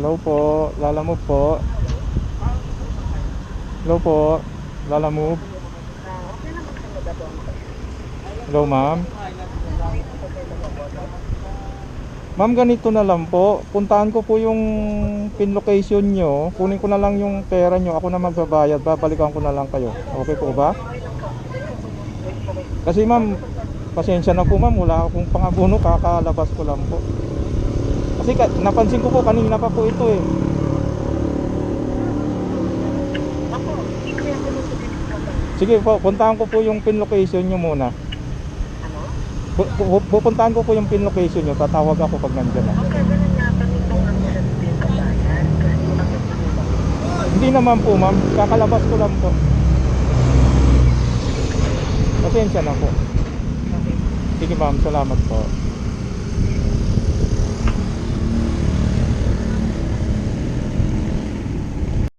Hello po, Lalamove po. Hello po, Lalamove. Okay naman sa magagawa ko. Hello ma'am. Ma'am, ganito na lang po. Puntahan ko po yung pin location nyo. Kunin ko na lang yung pera nyo. Ako na magbabayad. Babalikan ko na lang kayo. Okay po ba? Kasi ma'am, pasensya na po ma'am. Wala akong pangabuno. Kakalabas ko lang po. Kasi napansin ko po kanina pa po ito eh. Ako, hindi ko yan tumutuloy sa Sige po, puntahan ko po yung pin location nyo muna. ano? Pupuntahan ko po yung pin location nyo. Tatawag ako pag nandyan na. Okay, ganun nga kami kung ang sabihin ka bayan. Kasi bakit mo Hindi naman po ma'am. Kakalabas ko lang po. Pasensya na po. Okay. Sige ma'am, salamat po.